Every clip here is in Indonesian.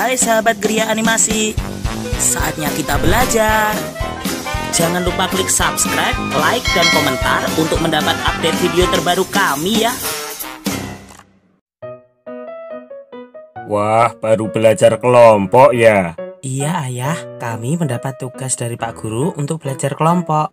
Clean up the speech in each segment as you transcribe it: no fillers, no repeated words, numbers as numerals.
Hai sahabat Gria Animasi, saatnya kita belajar. Jangan lupa klik subscribe, like, dan komentar untuk mendapat update video terbaru kami ya. Wah, baru belajar kelompok ya? Iya ayah, kami mendapat tugas dari Pak Guru untuk belajar kelompok.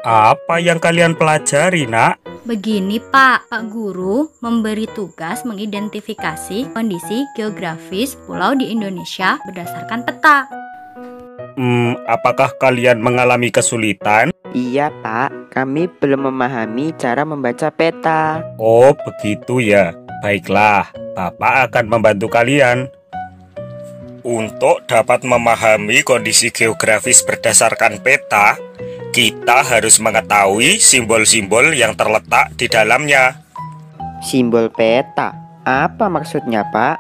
Apa yang kalian pelajari, nak? Begini Pak Guru memberi tugas mengidentifikasi kondisi geografis pulau di Indonesia berdasarkan peta. Apakah kalian mengalami kesulitan? Iya Pak, kami belum memahami cara membaca peta. Oh, begitu ya. Baiklah, Bapak akan membantu kalian. Untuk dapat memahami kondisi geografis berdasarkan peta, kita harus mengetahui simbol-simbol yang terletak di dalamnya. Simbol peta, apa maksudnya Pak?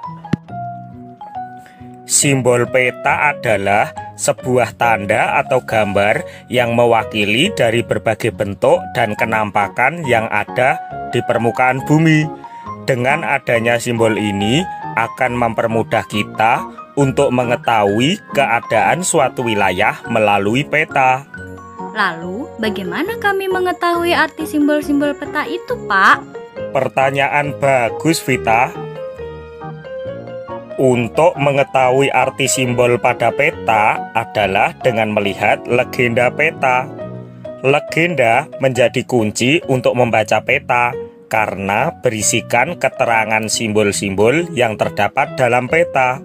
Simbol peta adalah sebuah tanda atau gambar yang mewakili dari berbagai bentuk dan kenampakan yang ada di permukaan bumi. Dengan adanya simbol ini akan mempermudah kita untuk mengetahui keadaan suatu wilayah melalui peta. Lalu, bagaimana kami mengetahui arti simbol-simbol peta itu, Pak? Pertanyaan bagus, Vita. Untuk mengetahui arti simbol pada peta adalah dengan melihat legenda peta. Legenda menjadi kunci untuk membaca peta karena berisikan keterangan simbol-simbol yang terdapat dalam peta.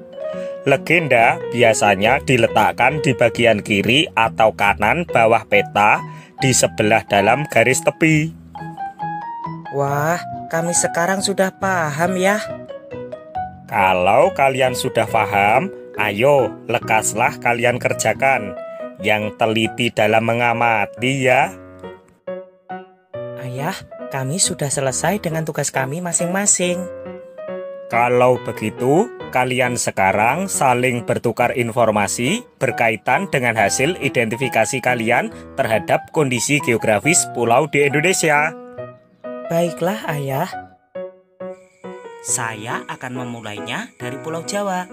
Legenda biasanya diletakkan di bagian kiri atau kanan bawah peta di sebelah dalam garis tepi. Wah, kami sekarang sudah paham ya. Kalau kalian sudah paham, ayo lekaslah kalian kerjakan. Yang teliti dalam mengamati ya. Ayah, kami sudah selesai dengan tugas kami masing-masing. Kalau begitu, kalian sekarang saling bertukar informasi berkaitan dengan hasil identifikasi kalian terhadap kondisi geografis pulau di Indonesia. Baiklah ayah. Saya akan memulainya dari Pulau Jawa.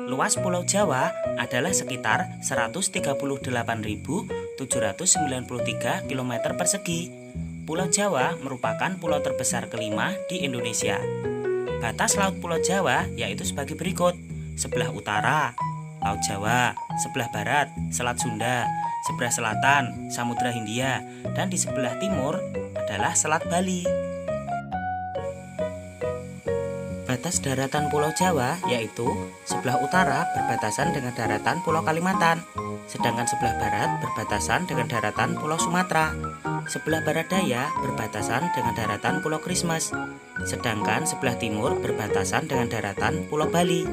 Luas Pulau Jawa adalah sekitar 138.793 km persegi. Pulau Jawa merupakan pulau terbesar kelima di Indonesia. Batas laut Pulau Jawa yaitu sebagai berikut. Sebelah utara, Laut Jawa. Sebelah barat, Selat Sunda. Sebelah selatan, Samudra Hindia. Dan di sebelah timur adalah Selat Bali. Batas daratan Pulau Jawa yaitu sebelah utara berbatasan dengan daratan Pulau Kalimantan, sedangkan sebelah barat berbatasan dengan daratan Pulau Sumatera. Sebelah barat daya berbatasan dengan daratan Pulau Christmas, sedangkan sebelah timur berbatasan dengan daratan Pulau Bali.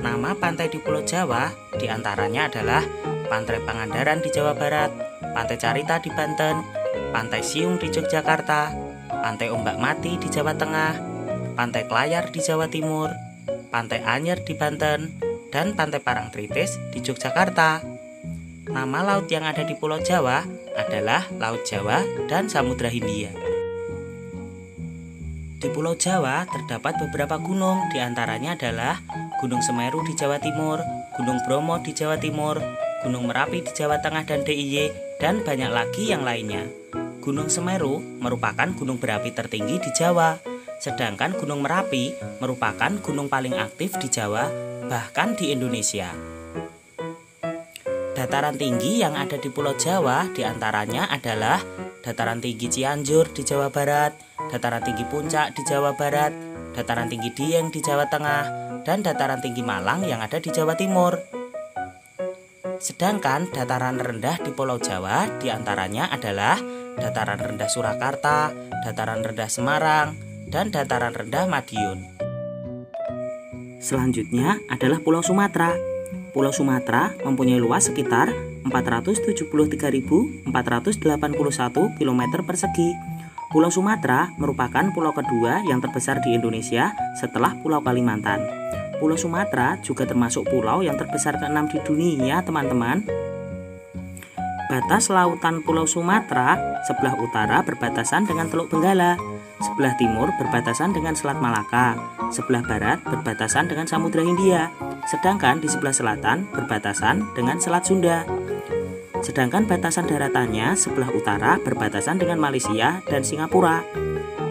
Nama pantai di Pulau Jawa diantaranya adalah Pantai Pangandaran di Jawa Barat, Pantai Carita di Banten, Pantai Siung di Yogyakarta, Pantai Ombak Mati di Jawa Tengah, Pantai Klayar di Jawa Timur, Pantai Anyer di Banten, dan Pantai Parangtritis di Yogyakarta. Nama laut yang ada di Pulau Jawa adalah Laut Jawa dan Samudra Hindia. Di Pulau Jawa terdapat beberapa gunung, diantaranya adalah Gunung Semeru di Jawa Timur, Gunung Bromo di Jawa Timur, Gunung Merapi di Jawa Tengah dan DIY, dan banyak lagi yang lainnya. Gunung Semeru merupakan gunung berapi tertinggi di Jawa, sedangkan Gunung Merapi merupakan gunung paling aktif di Jawa, bahkan di Indonesia. Dataran tinggi yang ada di Pulau Jawa diantaranya adalah Dataran tinggi Cianjur di Jawa Barat, Dataran tinggi Puncak di Jawa Barat, Dataran tinggi Dieng di Jawa Tengah, dan Dataran tinggi Malang yang ada di Jawa Timur. Sedangkan dataran rendah di Pulau Jawa diantaranya adalah Dataran rendah Surakarta, Dataran rendah Semarang, dan Dataran rendah Madiun. Selanjutnya adalah Pulau Sumatera. Pulau Sumatera mempunyai luas sekitar 473.481 km persegi. Pulau Sumatera merupakan pulau kedua yang terbesar di Indonesia setelah Pulau Kalimantan. Pulau Sumatera juga termasuk pulau yang terbesar ke-6 di dunia, teman-teman. Batas lautan Pulau Sumatera sebelah utara berbatasan dengan Teluk Benggala. Sebelah timur berbatasan dengan Selat Malaka, sebelah barat berbatasan dengan Samudra Hindia, sedangkan di sebelah selatan berbatasan dengan Selat Sunda. Sedangkan batasan daratannya sebelah utara berbatasan dengan Malaysia dan Singapura.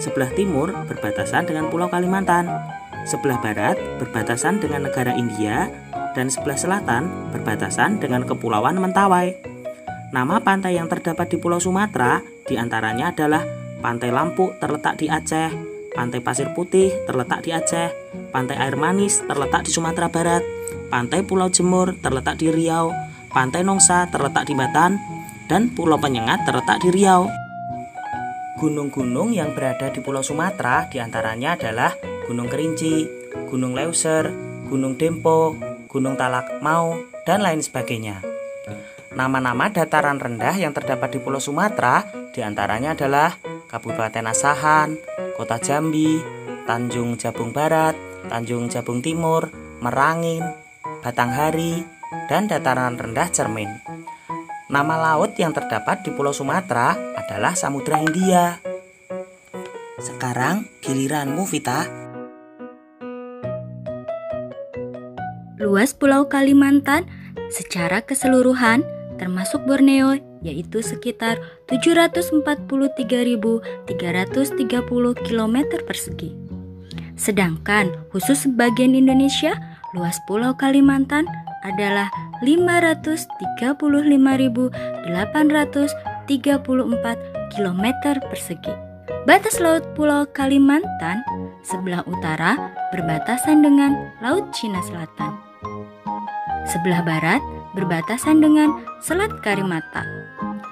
Sebelah timur berbatasan dengan Pulau Kalimantan. Sebelah barat berbatasan dengan negara India dan sebelah selatan berbatasan dengan Kepulauan Mentawai. Nama pantai yang terdapat di Pulau Sumatera diantaranya adalah Pantai Lampuk terletak di Aceh, Pantai Pasir Putih terletak di Aceh, Pantai Air Manis terletak di Sumatera Barat, Pantai Pulau Jemur terletak di Riau, Pantai Nongsa terletak di Batan, dan Pulau Penyengat terletak di Riau. Gunung-gunung yang berada di Pulau Sumatera diantaranya adalah Gunung Kerinci, Gunung Leuser, Gunung Dempo, Gunung Talakmau, dan lain sebagainya. Nama-nama dataran rendah yang terdapat di Pulau Sumatera diantaranya adalah Kabupaten Asahan, Kota Jambi, Tanjung Jabung Barat, Tanjung Jabung Timur, Merangin, Batanghari, dan dataran rendah Cermin. Nama laut yang terdapat di Pulau Sumatera adalah Samudra Hindia. Sekarang giliranmu, Vita. Luas Pulau Kalimantan secara keseluruhan termasuk Borneo yaitu sekitar 743.330 km persegi. Sedangkan khusus sebagian Indonesia, luas Pulau Kalimantan adalah 535.834 km persegi. Batas laut Pulau Kalimantan sebelah utara berbatasan dengan Laut Cina Selatan. Sebelah barat berbatasan dengan Selat Karimata.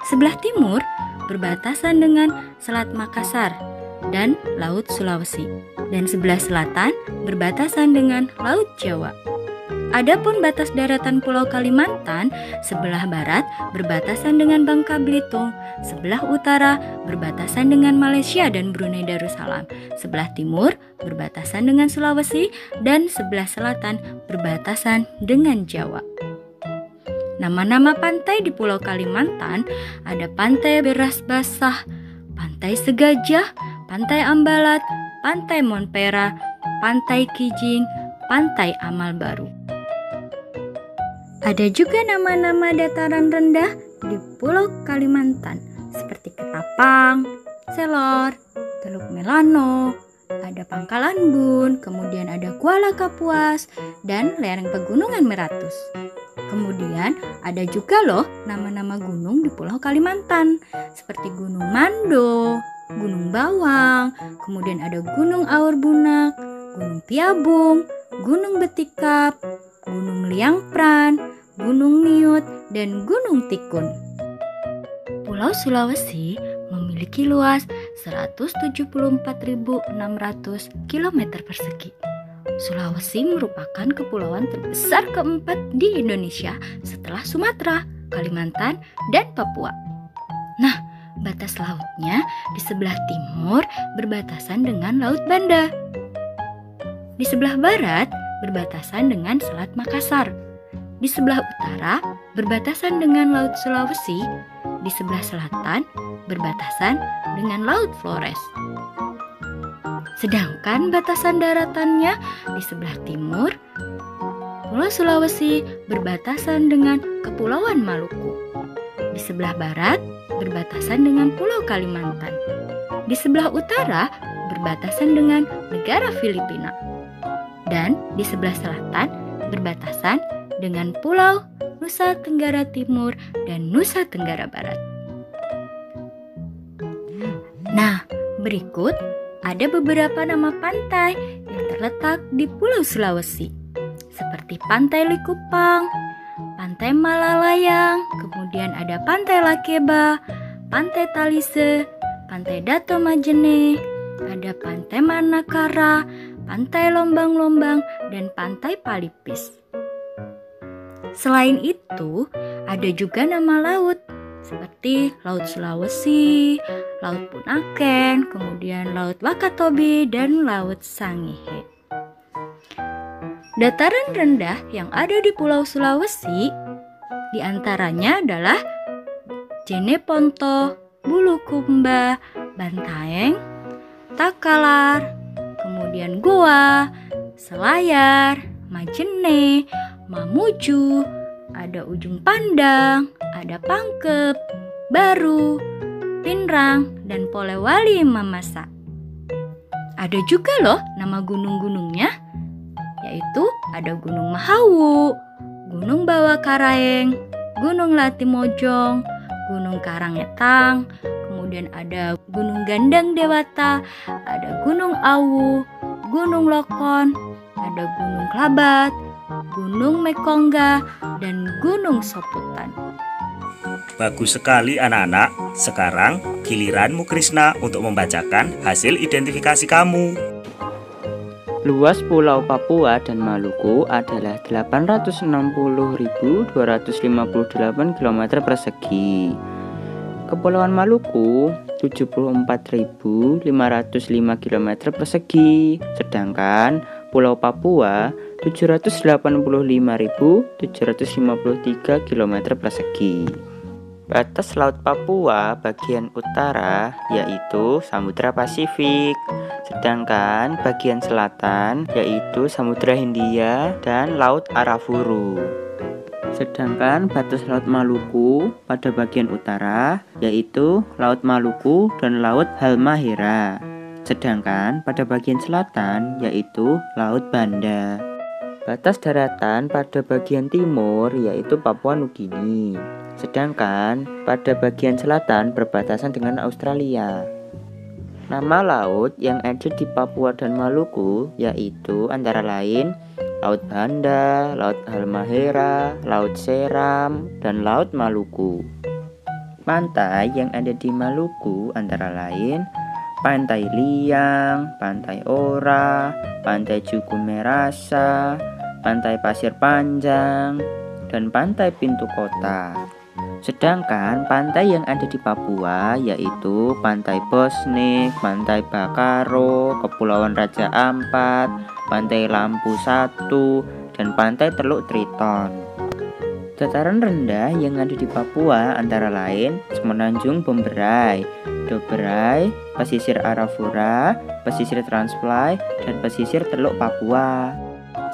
Sebelah timur berbatasan dengan Selat Makassar dan Laut Sulawesi. Dan sebelah selatan berbatasan dengan Laut Jawa. Adapun batas daratan Pulau Kalimantan, sebelah barat berbatasan dengan Bangka Belitung, sebelah utara berbatasan dengan Malaysia dan Brunei Darussalam, sebelah timur berbatasan dengan Sulawesi, dan sebelah selatan berbatasan dengan Jawa. Nama-nama pantai di Pulau Kalimantan ada Pantai Beras Basah, Pantai Segajah, Pantai Ambalat, Pantai Monpera, Pantai Kijing, Pantai Amal Baru. Ada juga nama-nama dataran rendah di Pulau Kalimantan seperti Ketapang, Selor, Teluk Melano, ada Pangkalan Bun, kemudian ada Kuala Kapuas, dan lereng pegunungan Meratus. Kemudian ada juga loh nama-nama gunung di Pulau Kalimantan seperti Gunung Mando, Gunung Bawang, kemudian ada Gunung Aur Bunak, Gunung Piabung, Gunung Betikap, Gunung Liangpran, Gunung Niut, dan Gunung Tikun. Pulau Sulawesi memiliki luas 174.600 km persegi. Sulawesi merupakan kepulauan terbesar keempat di Indonesia setelah Sumatera, Kalimantan, dan Papua. Nah, batas lautnya di sebelah timur berbatasan dengan Laut Banda. Di sebelah barat berbatasan dengan Selat Makassar. Di sebelah utara berbatasan dengan Laut Sulawesi. Di sebelah selatan berbatasan dengan Laut Flores. Sedangkan batasan daratannya di sebelah timur, Pulau Sulawesi berbatasan dengan Kepulauan Maluku. Di sebelah barat berbatasan dengan Pulau Kalimantan. Di sebelah utara berbatasan dengan negara Filipina. Dan di sebelah selatan berbatasan dengan Pulau Nusa Tenggara Timur dan Nusa Tenggara Barat. Nah, berikut ada beberapa nama pantai yang terletak di Pulau Sulawesi, seperti Pantai Likupang, Pantai Malalayang, kemudian ada Pantai Lakeba, Pantai Talise, Pantai Dato Majene, ada Pantai Manakara, Pantai Lombang-Lombang, dan Pantai Palipis. Selain itu, ada juga nama laut seperti Laut Sulawesi, Laut Bunaken, kemudian Laut Wakatobi, dan Laut Sangihe. Dataran rendah yang ada di Pulau Sulawesi diantaranya adalah Jeneponto, Bulukumba, Bantaeng, Takalar, kemudian Goa, Selayar, Majene, Mamuju, ada Ujung Pandang, ada Pangkep, Baru, Pinrang, dan Polewali Mamasa. Ada juga loh nama gunung-gunungnya, yaitu ada Gunung Mahawu, Gunung Bawah Karaeng, Gunung Latimojong, Gunung Karangetang, kemudian ada Gunung Gandang Dewata, ada Gunung Awu, Gunung Lokon, ada Gunung Klabat, Gunung Mekongga, dan Gunung Soputan. Bagus sekali anak-anak. Sekarang giliranmu Krisna untuk membacakan hasil identifikasi kamu. Luas Pulau Papua dan Maluku adalah 860.258 km persegi. Kepulauan Maluku 74.505 km persegi, sedangkan Pulau Papua 785.753 km persegi. Batas Laut Papua bagian utara yaitu Samudra Pasifik, sedangkan bagian selatan yaitu Samudra Hindia dan Laut Arafuru. Sedangkan batas Laut Maluku pada bagian utara yaitu Laut Maluku dan Laut Halmahera, sedangkan pada bagian selatan yaitu Laut Banda. Batas daratan pada bagian timur yaitu Papua Nugini, sedangkan pada bagian selatan berbatasan dengan Australia. Nama laut yang ada di Papua dan Maluku yaitu antara lain Laut Banda, Laut Halmahera, Laut Seram, dan Laut Maluku. Pantai yang ada di Maluku antara lain Pantai Liang, Pantai Ora, Pantai Jukumerasa, Pantai Pasir Panjang, dan Pantai Pintu Kota. Sedangkan pantai yang ada di Papua yaitu Pantai Bosnik, Pantai Bakaro, Kepulauan Raja Ampat, Pantai Lampu 1, dan Pantai Teluk Triton. Dataran rendah yang ada di Papua antara lain Semenanjung Bomberai, Doberai, Pesisir Arafura, Pesisir Transfly, dan Pesisir Teluk Papua.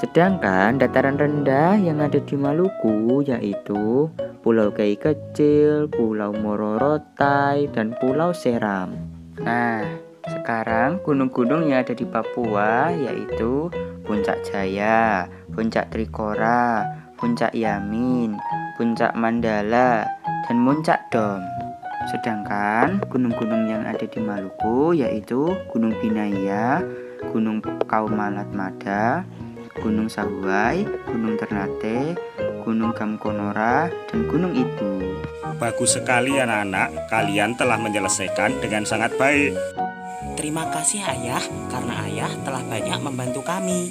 Sedangkan dataran rendah yang ada di Maluku yaitu Pulau Gai Kecil, Pulau Mororotai, dan Pulau Seram. Nah, sekarang gunung-gunung yang ada di Papua yaitu Puncak Jaya, Puncak Trikora, Puncak Yamin, Puncak Mandala, dan Puncak Dom. Sedangkan gunung-gunung yang ada di Maluku yaitu Gunung Binaya, Gunung Kaumalatmada, Gunung Sahuai, Gunung Ternate, Gunung Gamkonora, dan Gunung Ibu. Bagus sekali anak-anak, kalian telah menyelesaikan dengan sangat baik. Terima kasih ayah, karena ayah telah banyak membantu kami.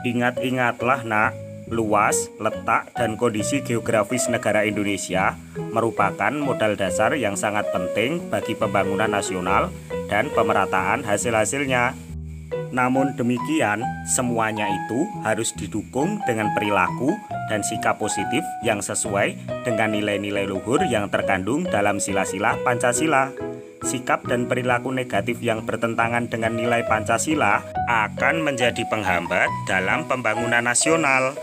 Ingat-ingatlah nak, luas, letak, dan kondisi geografis negara Indonesia merupakan modal dasar yang sangat penting bagi pembangunan nasional dan pemerataan hasil-hasilnya. Namun demikian, semuanya itu harus didukung dengan perilaku dan sikap positif yang sesuai dengan nilai-nilai luhur yang terkandung dalam sila-sila Pancasila. Sikap dan perilaku negatif yang bertentangan dengan nilai Pancasila akan menjadi penghambat dalam pembangunan nasional.